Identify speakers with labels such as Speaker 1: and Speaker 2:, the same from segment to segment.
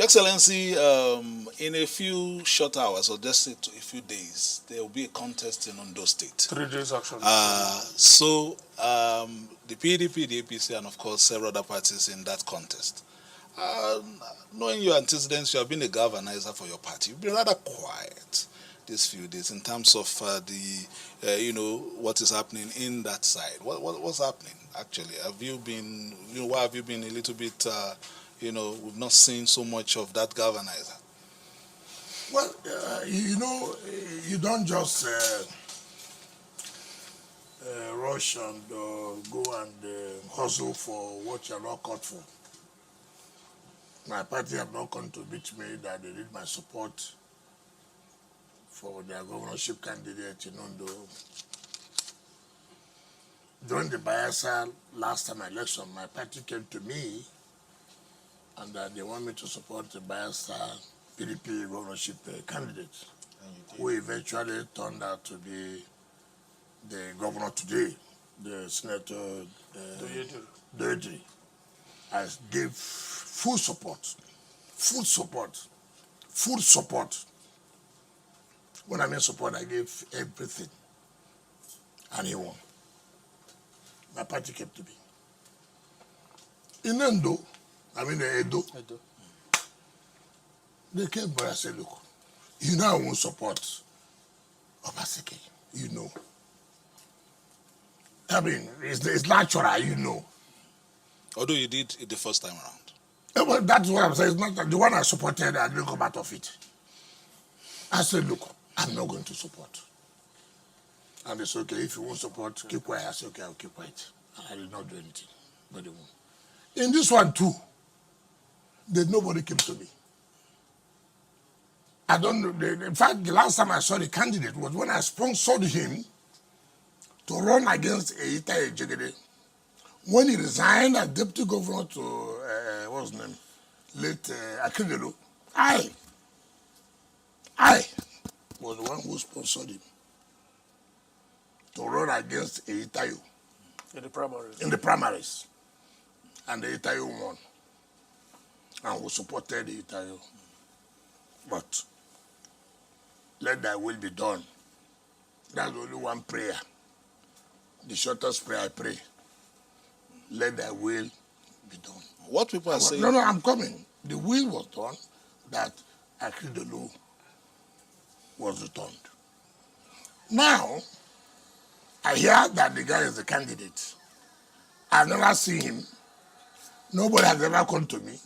Speaker 1: Excellency, in a few short hours, or just a few days, there will be a contest in Ondo State.
Speaker 2: 3 days action.
Speaker 1: So the PDP, the APC, and of course several other parties in that contest. Knowing your antecedents, you have been a galvanizer for your party. You've been rather quiet these few days in terms of what is happening in that side. What's happening actually? Have you been, why have you been a little bit, we've not seen so much of that galvanizer?
Speaker 3: Well, you don't just rush and go and hustle for what you're not caught for. My party have not come to beat me that they need my support for their governorship candidate in Ondo. During the Bayelsa last time election, my party came to me and they want me to support the Bayelsa PDP governorship candidate, who eventually turned out to be the governor today, the Senator Doedri. I gave full support. When I mean support, I gave everything. And he won. My party came to me. In Edo, they came by and said, look, I won't support Obaseki, I mean, it's natural,
Speaker 1: Although you did it the first time around.
Speaker 3: Yeah, well, that's what I'm saying. It's not the one I supported, I didn't come out of it. I said, look, I'm not going to support. And they said, okay, if you won't support, keep quiet. I said, okay, I'll keep quiet. And I did not do anything. But they won't. In this one too, nobody came to me. I don't know. In fact, the last time I saw the candidate was when I sponsored him to run against Eita Ejegede. When he resigned as deputy governor to, what's his name? Late Akindelo. I was the one who sponsored him to run against Eitayo. In the primaries. And the Eitayo won. And we supported Eitayo. But let thy will be done. That's only one prayer. The shortest prayer I pray. Let thy will be done.
Speaker 1: What people are saying...
Speaker 3: No, I'm coming. The will was done that Akindelo was returned. Now, I hear that the guy is the candidate. I've never seen him. Nobody has ever come to me.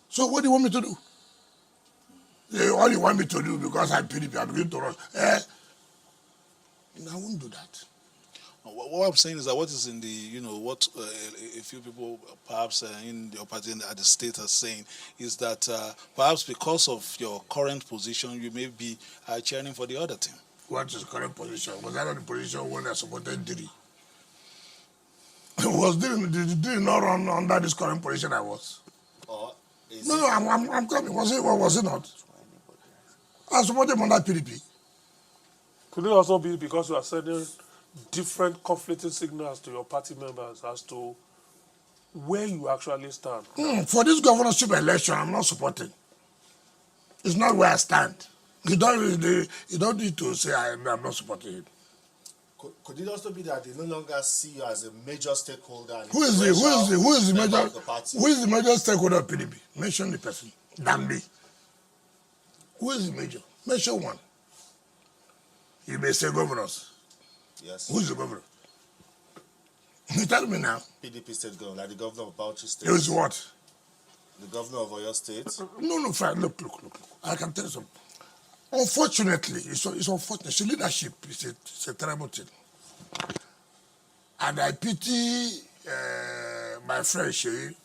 Speaker 3: So what do you want me to do? All you want me to do, because I'm PDP, I'm going to run. I won't do that.
Speaker 1: What I'm saying is that what is in the, what a few people perhaps in your party at the state are saying is that perhaps because of your current position, you may be cheering for the other team.
Speaker 3: What is current position? Was that not the position when I supported Diri? Was Diri not run under this current position I was? No, I'm coming. Was it not? I supported him under PDP.
Speaker 2: Could it also be because you are sending different conflicting signals to your party members as to where you actually stand?
Speaker 3: For this governorship election, I'm not supporting. It's not where I stand. You don't need to say I'm not supporting it.
Speaker 4: Could it also be that they no longer see you as a major stakeholder?
Speaker 3: Who is the major stakeholder of PDP? Mention the person. Dambi. Who is the major? Mention one. You may say governors.
Speaker 4: Yes.
Speaker 3: Who is the governor? You tell me now.
Speaker 4: PDP state governor, like the governor of Bauchi State.
Speaker 3: It was what?
Speaker 4: The governor of Oyo State.
Speaker 3: No, fine. Look. I can tell you something. Unfortunately, it's unfortunate. So leadership is a terrible thing. And I pity my friend Sheyi,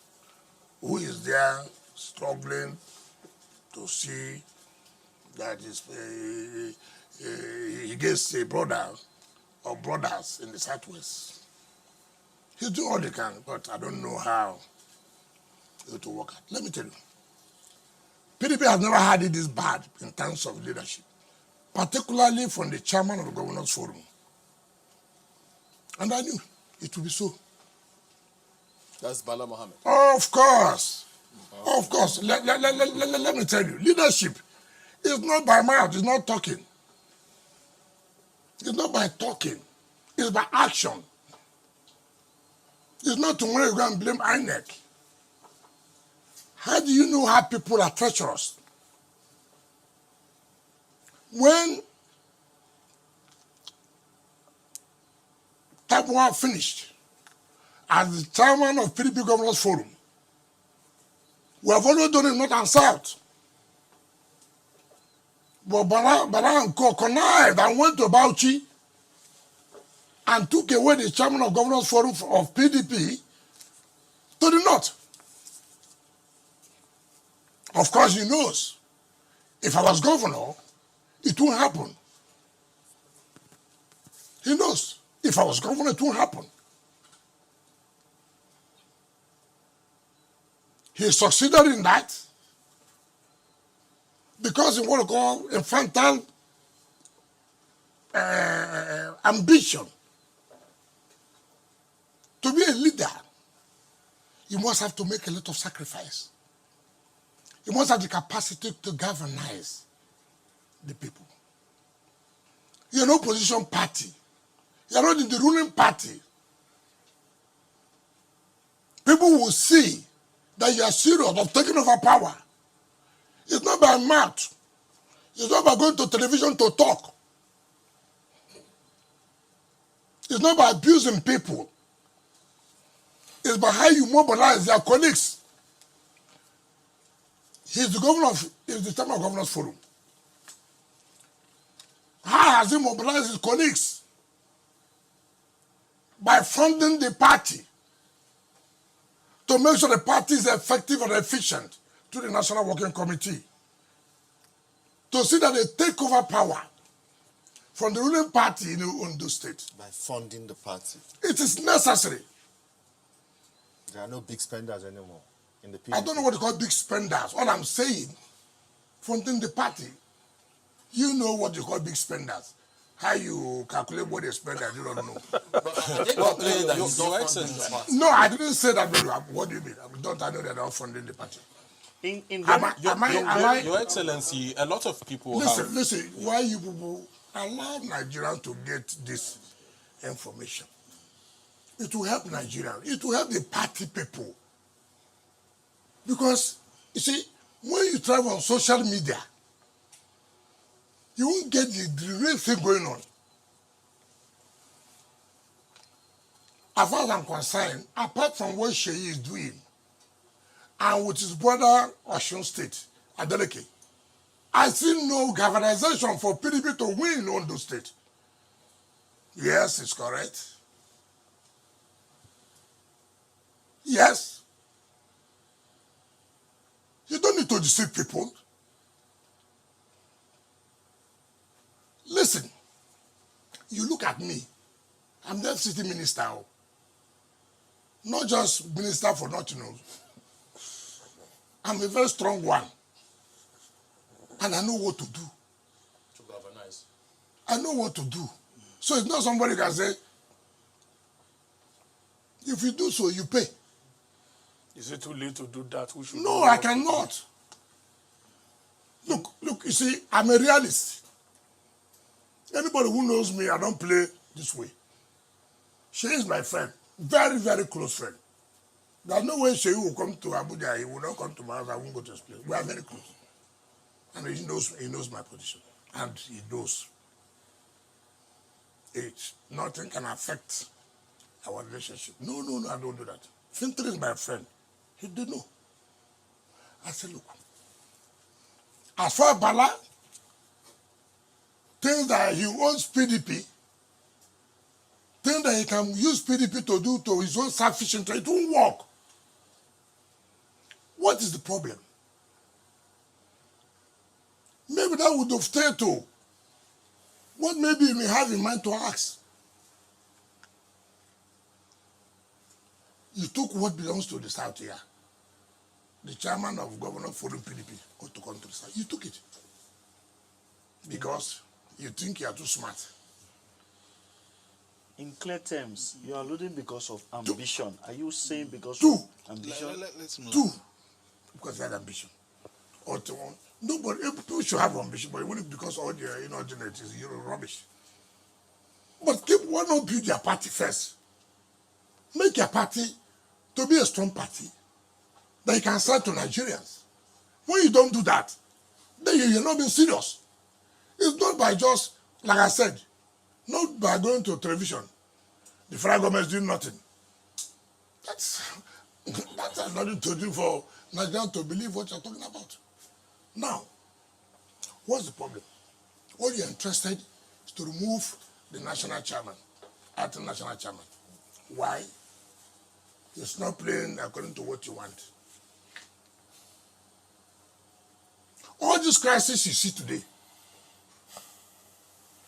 Speaker 3: who is there struggling to see that he gets a brother or brothers in the Southwest. He's doing all he can, but I don't know how it will work out. Let me tell you. PDP has never had it this bad in terms of leadership, particularly from the chairman of the Governors Forum. And I knew it would be so.
Speaker 4: That's Bala Mohammed.
Speaker 3: Of course. Of course, let me tell you, leadership is not by mouth, it's not talking. It's not by talking, it's by action. It's not tomorrow you go and blame INEC. How do you know how people are treacherous? When Tabuan finished as the chairman of PDP Governors Forum, we have already done it north and south. But Bala and Co connived and went to Bauchi and took away the chairman of Governors Forum of PDP to the north. Of course, he knows if I was governor, it won't happen. He knows if I was governor, it won't happen. He succeeded in that because he what we call infantile ambition. To be a leader, you must have to make a lot of sacrifice. You must have the capacity to galvanize the people. You're an opposition party. You're not in the ruling party. People will see that you are serious of taking over power. It's not by mouth. It's not by going to television to talk. It's not by abusing people. It's by how you mobilize their colleagues. He's the chairman of Governors Forum. How has he mobilized his colleagues? By funding the party to make sure the party is effective and efficient to the National Working Committee. To see that they take over power from the ruling party in Ondo State.
Speaker 4: By funding the party.
Speaker 3: It is necessary.
Speaker 4: There are no big spenders anymore in the PDP.
Speaker 3: I don't know what they call big spenders. All I'm saying, funding the party. You know what you call big spenders. How you calculate what they spend, I don't know. No, I didn't say that. What do you mean? Don't I know that I'm funding the party?
Speaker 5: Your Excellency, a lot of people
Speaker 3: Listen, why you people allow Nigerians to get this information? It will help Nigerians. It will help the party people. Because, you see, when you travel on social media, you won't get the real thing going on. As far as I'm concerned, apart from what Sheyi is doing, and with his brother Osun State, Adeleke, I see no galvanization for PDP to win in Ondo State. Yes, it's correct. Yes. You don't need to deceive people. Listen, you look at me. I'm the FCT minister. Not just minister for nothing. I'm a very strong one. And I know what to do.
Speaker 5: to galvanize.
Speaker 3: I know what to do. So it's not somebody can say, if you do so, you pay.
Speaker 2: Is it too late to do that?
Speaker 3: No, I cannot. Look, you see, I'm a realist. Anybody who knows me, I don't play this way. She is my friend. Very, very close friend. There's no way she will come to Abuja. He will not come to my house. I won't go to his place. We are very close. And he knows my position. And he knows it. Nothing can affect our relationship. No, I don't do that. Fintri is my friend. He did know. I said, look, as far as Bala thinks that he owns PDP, thinks that he can use PDP to do to his own selfish interest, it won't work. What is the problem? Maybe that would have stayed to what maybe you may have in mind to ask. You took what belongs to the South here. The chairman of Governor Forum PDP got to come to the South. You took it. Because you think you are too smart.
Speaker 6: In clear terms, you are alluding because of ambition. Are you saying because
Speaker 3: Two.
Speaker 6: of ambition?
Speaker 1: Let's move.
Speaker 3: Two. because he had ambition. Or to, nobody, people should have ambition, but only because all the inordinate is rubbish. But why not build your party first? Make your party to be a strong party that you can sell to Nigerians. When you don't do that, then you're not being serious. It's not by just, like I said, not by going to television. The federal government is doing nothing. That has nothing to do for Nigerians to believe what you're talking about. Now, what's the problem? All you're interested is to remove the national chairman, acting national chairman. Why? It's not playing according to what you want. All these crises you see today,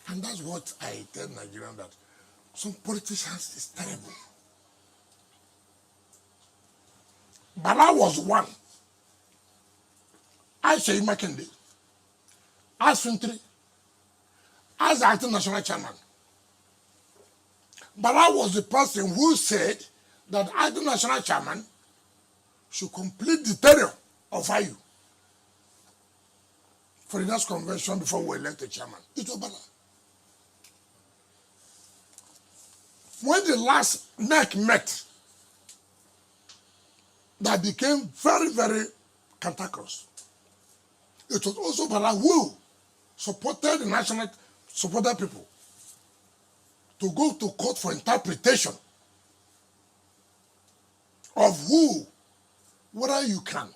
Speaker 3: and that's what I tell Nigerians, that some politicians is terrible. Bala was one. I say Makinde, as Fintri, as the acting national chairman. Bala was the person who said that the acting national chairman should complete the tenure of IU for the next convention before we elect a chairman. It was Bala. When the last NEC met, that became very, very cantankerous. It was also Bala who supported supported people to go to court for interpretation of whether you can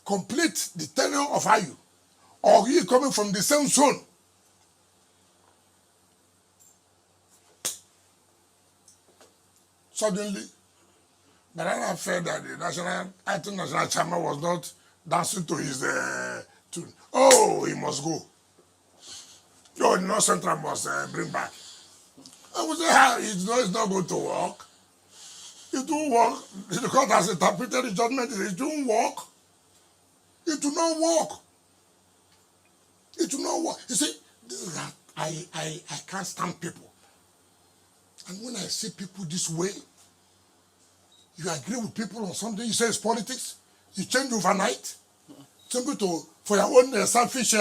Speaker 3: complete the tenure of IU, or you coming from the same zone. Suddenly, Banana felt that the acting national chairman was not dancing to his tune. Oh, he must go. Oh, the North Central must bring back. I would say, it's not going to work. It won't work. The court has interpreted the judgment. It won't work. It will not work. It will not work. You see, this is that I can't stand people. And when I see people this way, you agree with people on something, you say it's politics, you change overnight, simply for your own selfish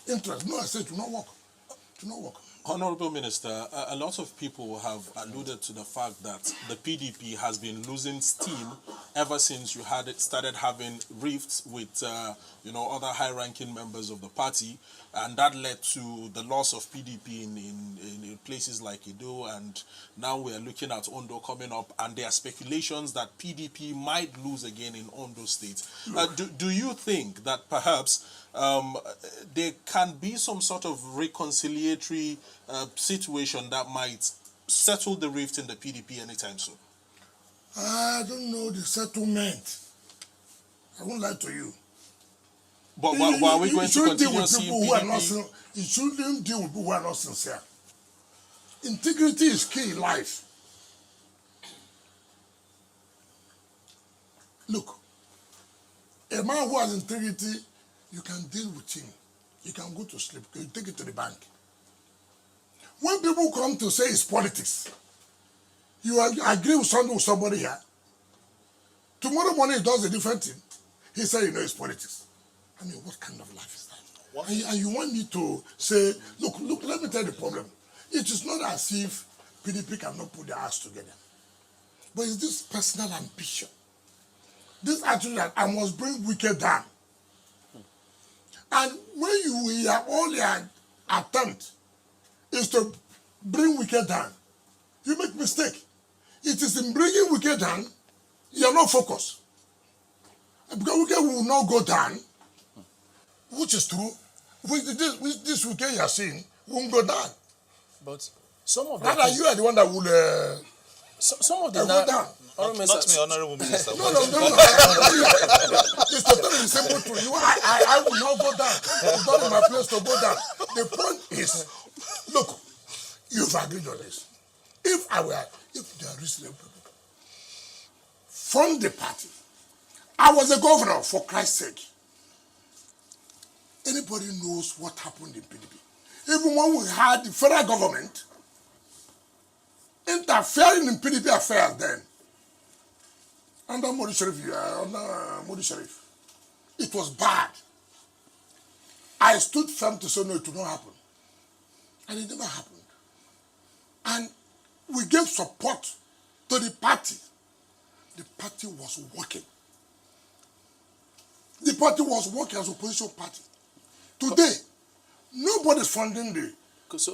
Speaker 3: interest. No, I say it will not work. It will not work.
Speaker 5: Honorable Minister, a lot of people have alluded to the fact that the PDP has been losing steam ever since you started having rifts with other high-ranking members of the party, and that led to the loss of PDP in places like Edo, and now we are looking at Ondo coming up, and there are speculations that PDP might lose again in Ondo State. Do you think that perhaps there can be some sort of reconciliatory situation that might settle the rift in the PDP anytime soon?
Speaker 3: I don't know the settlement. I won't lie to you.
Speaker 5: But why are we going to continue seeing PDP?
Speaker 3: You shouldn't deal with people who are not sincere. Integrity is key in life. Look, a man who has integrity, you can deal with him. You can go to sleep. You take it to the bank. When people come to say it's politics, you agree with somebody here. Tomorrow morning he does a different thing. He said, it's politics. I mean, what kind of life is that? And you want me to say, look, let me tell you the problem. It is not as if PDP cannot put their ass together. But it's this personal ambition. This attitude that I must bring wicked down. And when all your attempt is to bring wicked down, you make mistake. It is in bringing wicked down, you are not focused. Because wicked will not go down, which is true. This wicked you are seeing won't go down.
Speaker 6: But some of
Speaker 3: rather, you are the one that will
Speaker 6: some of the
Speaker 3: go down.
Speaker 1: Not me, Honorable Minister.
Speaker 3: No. It's totally the simple truth. I will not go down. It's not in my place to go down. The point is, look, you've agreed on this. If they are reasonable people, from the party, I was a governor, for Christ's sake. Anybody knows what happened in PDP. Even when we had the federal government interfering in PDP affairs then, under Modi Sharif, it was bad. I stood firm to say no, it would not happen. And it never happened. And we gave support to the party. The party was working. The party was working as an opposition party. Today, nobody is funding the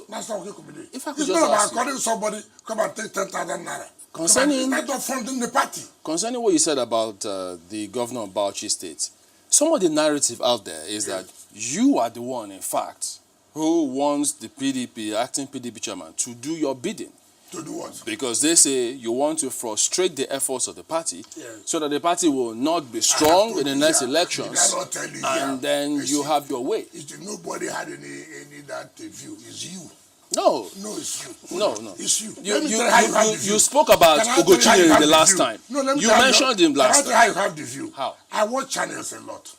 Speaker 3: National Working Committee.
Speaker 6: If I could
Speaker 3: it's
Speaker 6: just
Speaker 3: not about
Speaker 6: ask you,
Speaker 3: calling somebody, come and take 10,000 naira.
Speaker 6: Concerning,
Speaker 3: not funding the party.
Speaker 6: Concerning what you said about the governor of Bauchi State, some of the narrative out there is that you are the one, in fact, who wants the PDP, acting PDP chairman, to do your bidding.
Speaker 3: To do what?
Speaker 6: Because they say you want to frustrate the efforts of the party so that the party will not be strong in the next elections, and then you have your way.
Speaker 3: Nobody had any that view. It's you.
Speaker 6: No.
Speaker 3: No, it's you.
Speaker 6: No.
Speaker 3: It's you.
Speaker 6: You spoke about Ogochine the last time.
Speaker 3: No,
Speaker 6: you mentioned him last time.
Speaker 3: Can I tell you how you have the view?
Speaker 6: How?
Speaker 3: I watch channels a lot.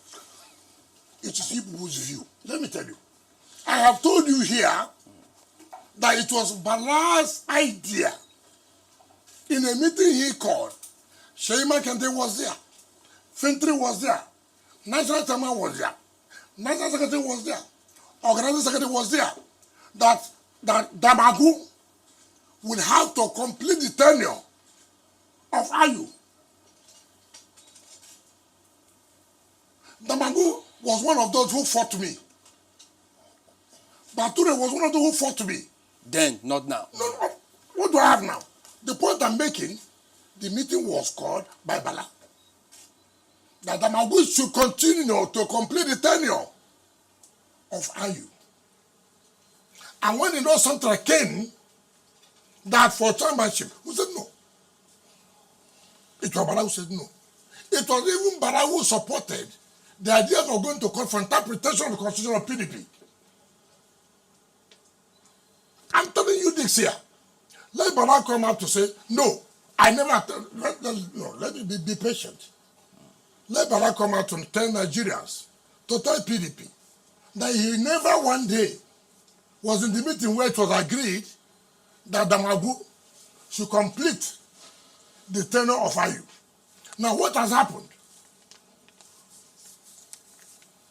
Speaker 3: It is people's view. Let me tell you. I have told you here that it was Bala's idea. In a meeting he called, Sheima Kente was there, Fintri was there, National Chairman was there, National Secretary was there, Organizing Secretary was there, that Damagu would have to complete the tenure of Ayu. Damagu was one of those who fought me. Bature was one of those who fought me.
Speaker 6: Then, not now.
Speaker 3: No, what do I have now? The point I'm making, the meeting was called by Bala. That Damagu should continue to complete the tenure of Ayu. And when the North Central came, that for chairmanship, who said no? It was Bala who said no. It was even Bala who supported the idea of going to court for interpretation of the constitution of PDP. I'm telling you this here. Let Bala come out to say, no, I never, let me be patient. Let Bala come out to tell Nigerians, to tell PDP, that he never one day was in the meeting where it was agreed that Damagu should complete the tenure of Ayu. Now, what has happened?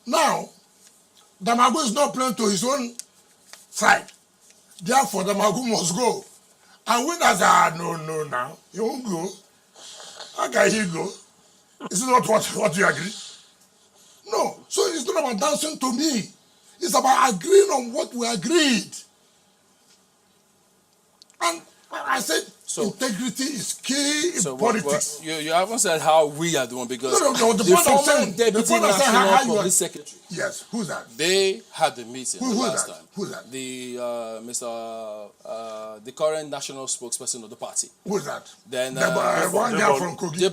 Speaker 3: Now, Damagu is not playing to his own side. Therefore, Damagu must go. And when I say, no, now, he won't go. How can he go? Is it not what you agree? No. So it's not about dancing to me. It's about agreeing on what we agreed. And I said, integrity is key in politics.
Speaker 6: You haven't said how we are doing, because
Speaker 3: the
Speaker 6: the former deputy national public secretary.
Speaker 3: Yes, who's that?
Speaker 6: They had the meeting last time.
Speaker 3: Who's that?
Speaker 6: The the current national spokesperson of the party.
Speaker 3: Who's that?
Speaker 6: Then
Speaker 3: one guy from Kogi.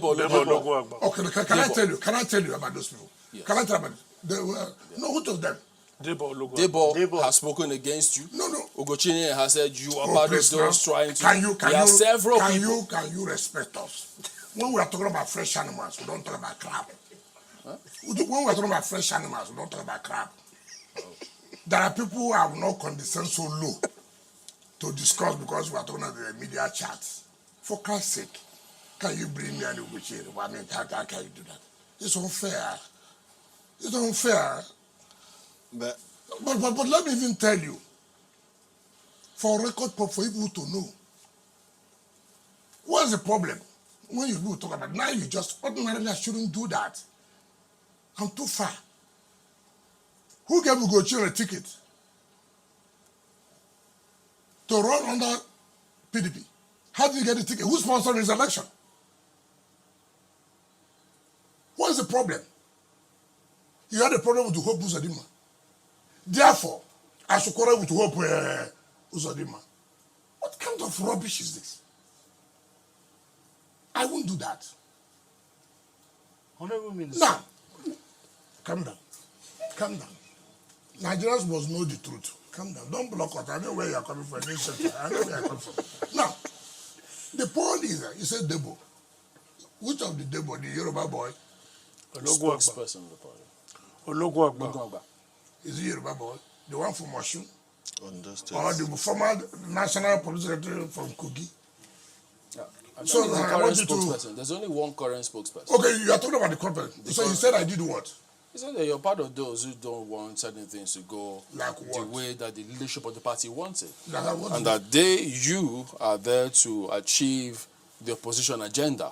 Speaker 3: Okay, can I tell you about those people?
Speaker 6: Yes.
Speaker 3: Can I tell you about no, who told them?
Speaker 6: Debo has spoken against you.
Speaker 3: No.
Speaker 6: Ogochine has said you are part of those trying to.
Speaker 3: Can you respect us? When we are talking about fresh animals, we don't talk about crab. Huh? When we are talking about fresh animals, we don't talk about crab. There are people who have not condescended so low to discuss because we are talking about the media chats. For Christ's sake, can you bring me an Ogochine? I mean, how can you do that? It's unfair. It's unfair. But let me even tell you, for record, for people to know, what's the problem? When you talk about now, you just ordinarily shouldn't do that. I'm too far. Who gave Ugochine a ticket to run under PDP? How did he get the ticket? Who sponsored his election? What is the problem? You had a problem with Hope Uzodimma. Therefore, I should quarrel with Hope Uzodimma. What kind of rubbish is this? I won't do that.
Speaker 4: Honorable Minister.
Speaker 3: Now, calm down. Nigerians must know the truth. Calm down. Don't block us. I know where you are coming from. I know where you are coming from. Now, the point is that you said Debo. Which of the Debo? The Yoruba boy?
Speaker 6: Spokesperson of the party.
Speaker 2: Ologunagba.
Speaker 3: Is he Yoruba boy? The one from Osun?
Speaker 1: Understood.
Speaker 3: Or the former national police secretary from Kogi? So
Speaker 6: the
Speaker 3: I
Speaker 6: current
Speaker 3: want you to.
Speaker 6: spokesperson. There's only one current spokesperson.
Speaker 3: Okay, you are talking about the current person. So you said I did what?
Speaker 6: He said that you're part of those who don't want certain things to go
Speaker 3: Like
Speaker 6: the
Speaker 3: what?
Speaker 6: way that the leadership of the party wants it.
Speaker 3: Like what?
Speaker 6: And that you are there to achieve the opposition agenda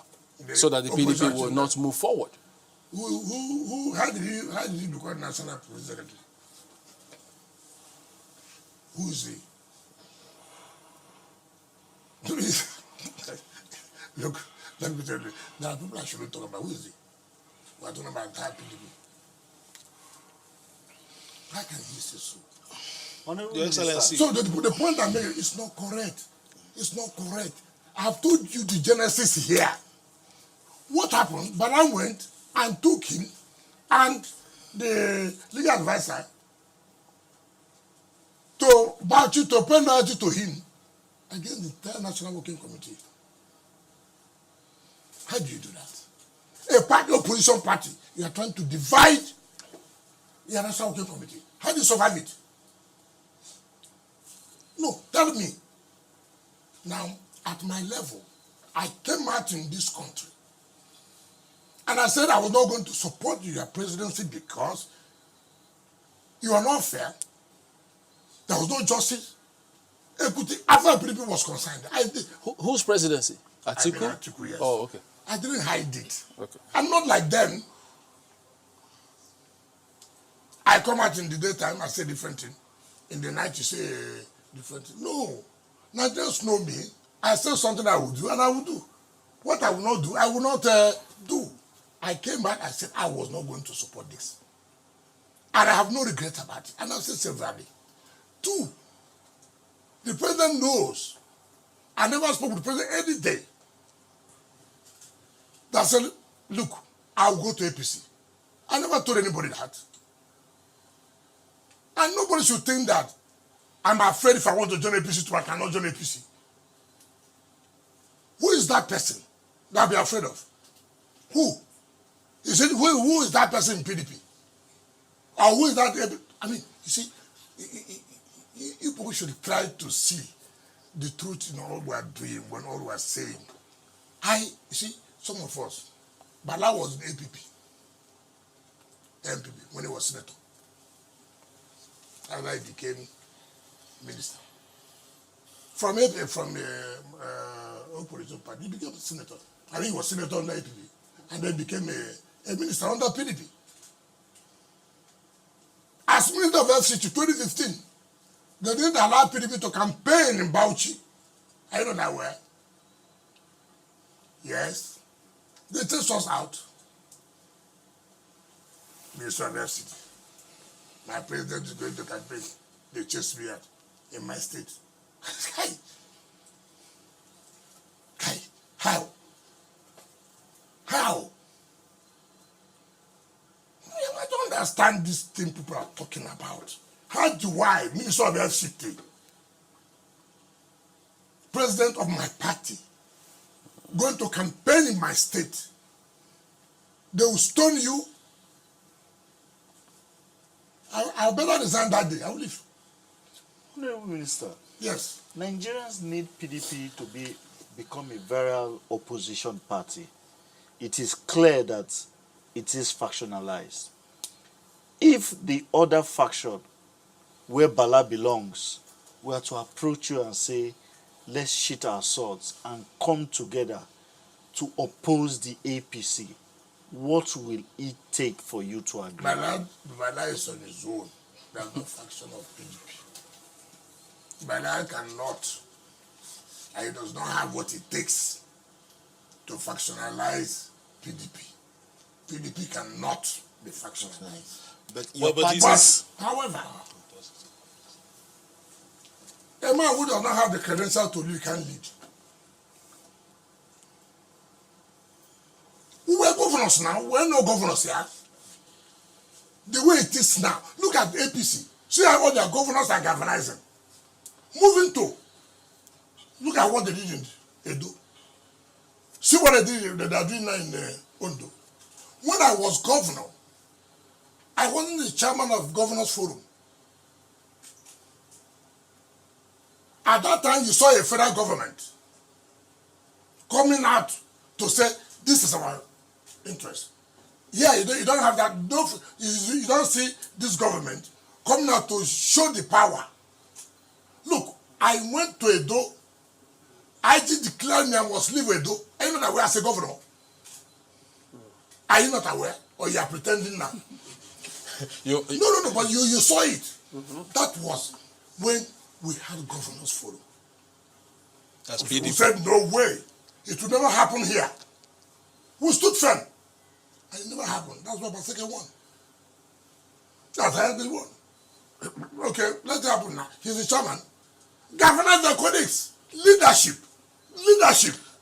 Speaker 6: so that the
Speaker 3: opposition
Speaker 6: PDP will
Speaker 3: agenda.
Speaker 6: not move forward.
Speaker 3: How did he become national president? Who is he? Look, let me tell you, there are people I shouldn't talk about. Who is he? We are talking about entire PDP. How can he say so?
Speaker 1: Your Excellency.
Speaker 3: So the point I'm making is not correct. It's not correct. I have told you the genesis here. What happened? Bala went and took him and the legal advisor to Bauchi to pay loyalty to him against the entire National Working Committee. How do you do that? A party, opposition party, you are trying to divide the National Working Committee. How do you survive it? No, tell me. Now, at my level, I came out in this country and I said I was not going to support your presidency because you are not fair. There was no justice. Equity. After PDP was concerned, I did.
Speaker 6: Whose presidency? Atiku?
Speaker 3: I mean, Atiku, yes.
Speaker 6: Oh, okay.
Speaker 3: I didn't hide it.
Speaker 6: Okay.
Speaker 3: I'm not like them. I come out in the daytime, I say different thing. In the night, you say different thing. No. Nigerians know me. I say something I will do, and I will do. What I will not do, I will not do. I came back, I said I was not going to support this. And I have no regret about it. And I've said severally. 2, the president knows. I never spoke to the president any day. That said, look, I'll go to APC. I never told anybody that. And nobody should think that I'm afraid if I want to join APC too, I cannot join APC. Who is that person that I'll be afraid of? Who? You said, who is that person in PDP? Or who is that? I mean, you see, you people should try to see the truth in all we are doing, when all we are saying. You see, some of us, Bala was in MPP when he was senator. And I became minister. From opposition party, he became a senator. And he was senator under APP. And then became a minister under PDP. As minister of FCT 2015, they didn't allow PDP to campaign in Bauchi. I know that where. Yes. They chased us out. Minister of FCT. My president is going to campaign. They chased me out in my state. How? I don't understand this thing people are talking about. How do I, Minister of FCT, president of my party, going to campaign in my state? They will stone you. I'll better resign that day. I will leave.
Speaker 4: Honorable Minister.
Speaker 3: Yes.
Speaker 4: Nigerians need PDP to become a viral opposition party. It is clear that it is factionalized. If the other faction where Bala belongs were to approach you and say, let's sheath our swords and come together to oppose the APC, what will it take for you to agree?
Speaker 3: Bala is on his own. There's no faction of PDP. Bala cannot, and he does not have what it takes to factionalize PDP. PDP cannot be factionalized. However, a man who does not have the credential to lead can lead. We were governors now. We're no governors here. The way it is now. Look at the APC. See how all their governors are galvanizing. Moving to. Look at what they did in Edo. See what they are doing now in Ondo. When I was governor, I wasn't the chairman of Governors Forum. At that time, you saw a federal government coming out to say this is our interest. Yeah, you don't have that. You don't see this government coming out to show the power. Look, I went to Edo. IG declared me I must leave Edo. Are you not aware as a governor? Are you not aware? Or you are pretending now? No, but you saw it. That was when we had governors forum.
Speaker 1: That's
Speaker 3: We
Speaker 1: PDP.
Speaker 3: said, no way. It will never happen here. We stood firm. And it never happened. That's what Baseke won. That's how they won. Okay, let it happen now. He's the chairman. Governors and colleagues. Leadership.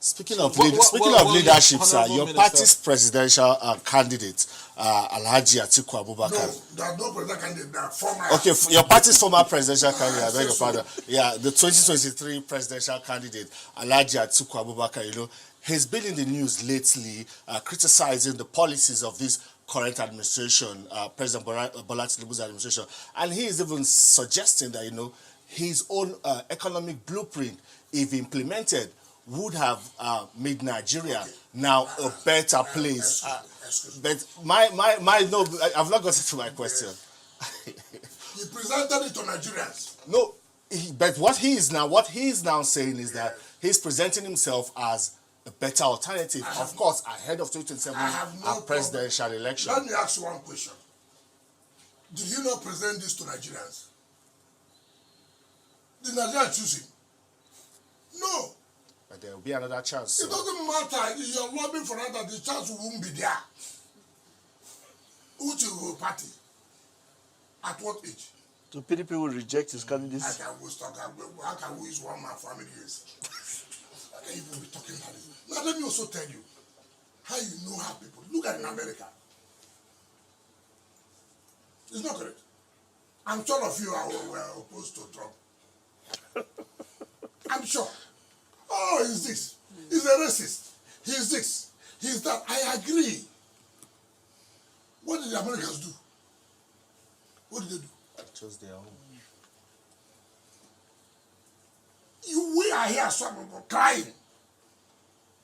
Speaker 4: Speaking of
Speaker 5: well,
Speaker 4: leadership, sir,
Speaker 5: Honorable
Speaker 4: your
Speaker 5: Minister.
Speaker 4: party's presidential candidate, Alhaji Atiku Abubakar.
Speaker 3: No, there are no presidential candidates. There are former.
Speaker 4: Okay, your party's former presidential candidate, I beg your pardon. Yeah, the 2023 presidential candidate, Alhaji Atiku Abubakar, he's been in the news lately criticizing the policies of this current administration, President Bola Tinubu's administration. And he is even suggesting that, his own economic blueprint, if implemented, would have made Nigeria now a better place. But no, I've not gotten to my question.
Speaker 3: He presented it to Nigerians.
Speaker 4: No, but what he is now saying is that he's presenting himself as a better alternative, of course, ahead of 2027 presidential election.
Speaker 3: Let me ask you one question. Did you not present this to Nigerians? Did Nigerians choose him? No.
Speaker 4: But there will be another chance.
Speaker 3: It doesn't matter. You're lobbying for that, the chance won't be there. Which will party? At what age?
Speaker 4: So PDP will reject his candidacy.
Speaker 3: How can we use one man for how many years? How can you even be talking like this? Now let me also tell you how you know how people look at in America. It's not correct. I'm sure of you were opposed to Trump. I'm sure. Oh, he's this. He's a racist. He's this. He's that. I agree. What did the Americans do? What did they do?
Speaker 4: Chose their own.
Speaker 3: We are here crying,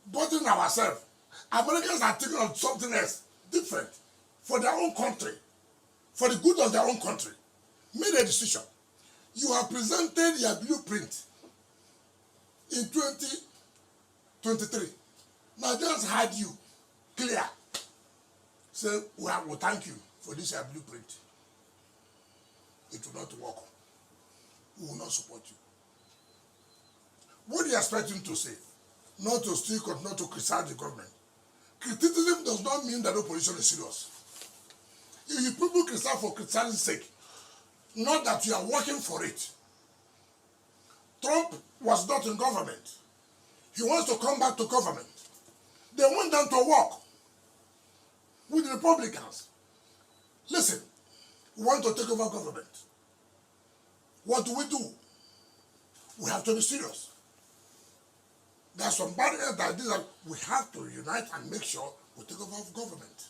Speaker 3: bothering ourselves. Americans are thinking of something else, different, for their own country, for the good of their own country. Made a decision. You have presented your blueprint in 2023. Nigerians had you clear. Say, well, thank you for this your blueprint. It will not work. We will not support you. What do you expect him to say? Not to speak or not to criticize the government. Criticism does not mean that opposition is serious. If you people criticize for criticizing's sake, not that you are working for it. Trump was not in government. He wants to come back to government. They went down to work with the Republicans. Listen, we want to take over government. What do? We have to be serious. There are some barriers that we have to unite and make sure we take over government.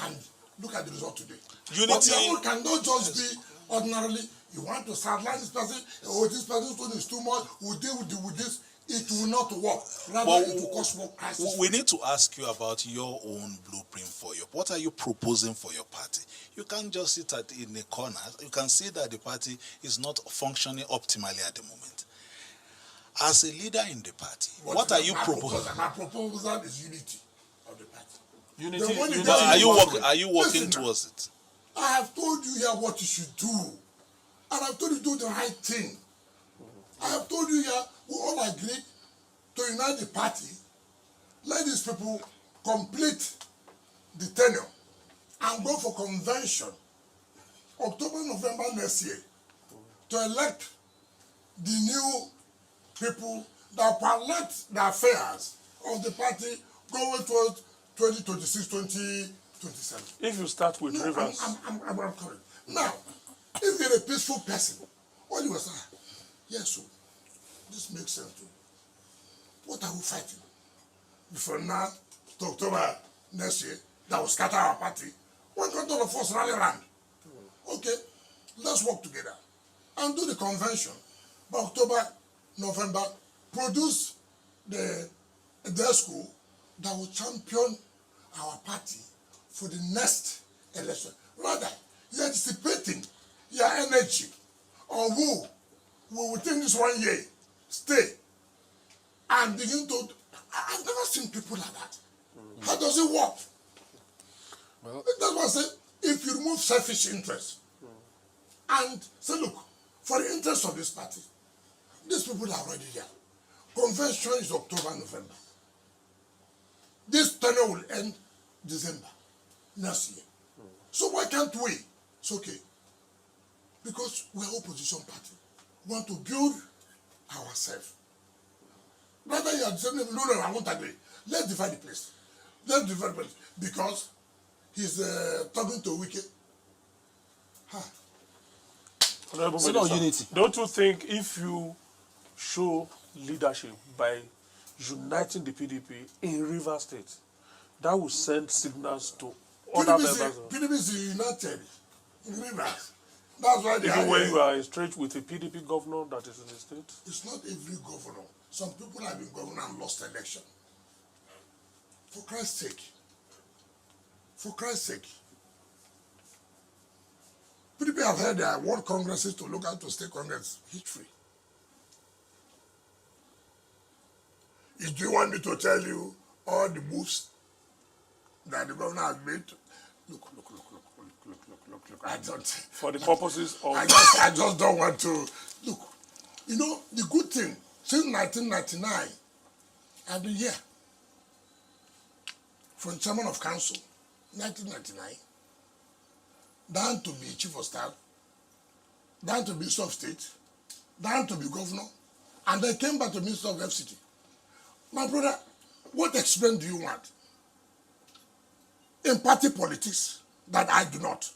Speaker 3: And look at the result today.
Speaker 1: Unity.
Speaker 3: But the cannot just be ordinarily, you want to sideline this person, oh, this person's tone is too much, we'll deal with this. It will not work. Rather, it will cause more crisis.
Speaker 1: We need to ask you about your own blueprint for what are you proposing for your party? You can't just sit in a corner. You can see that the party is not functioning optimally at the moment. As a leader in the party, what are you proposing?
Speaker 3: My proposal is unity of the party.
Speaker 5: Unity.
Speaker 1: Are you working towards it?
Speaker 3: I have told you here what you should do. And I've told you to do the right thing. I have told you here, we all agreed to unite the party. Let these people complete the tenure and go for convention October, November next year to elect the new people that will elect the affairs of the party going towards 2026, 2027.
Speaker 2: If you start with Rivers.
Speaker 3: I'm correct. Now, if you're a peaceful person, what you will say, yes, so this makes sense too. What are we fighting? Before now to October next year, that will scatter our party. Why can't all of us rally around? Okay, let's work together and do the convention. By October, November, produce the a day school that will champion our party for the next election. Rather, you're anticipating your energy on who will within this 1 year stay and begin to. I've never seen people like that. How does it work?
Speaker 6: Well,
Speaker 3: that's why I say, if you remove selfish interest and say, look, for the interest of this party, these people are already there. Convention is October, November. This tenure will end December next year. So why can't we? It's okay. Because we're opposition party. We want to build ourselves. Rather you are saying, no, I won't agree. Let's divide the place. Let's divide the place. Because he's talking to Wike.
Speaker 6: So no unity.
Speaker 2: Don't you think if you show leadership by uniting the PDP in Rivers State, that will send signals to other members?
Speaker 3: PDP is united in Rivers. That's why they
Speaker 2: even when you are estranged with a PDP governor that is in the state?
Speaker 3: It's not every governor. Some people have been governor and lost election. For Christ's sake. For Christ's sake. PDP have had their world congresses to look out to state congress history. Do you want me to tell you all the moves that the governor has made? Look. I don't.
Speaker 2: For the purposes of.
Speaker 3: I just don't want to. Look, you know, the good thing, since 1999, I've been here. From chairman of council, 1999, down to be chief of staff, down to be minister of state, down to be governor, and then came back to minister of FCT. My brother, what experience do you want in party politics that I do not?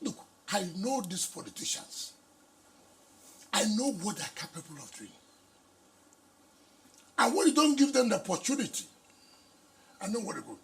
Speaker 3: Look, I know these politicians. I know what they're capable of doing. And when you don't give them the opportunity, I know what they go.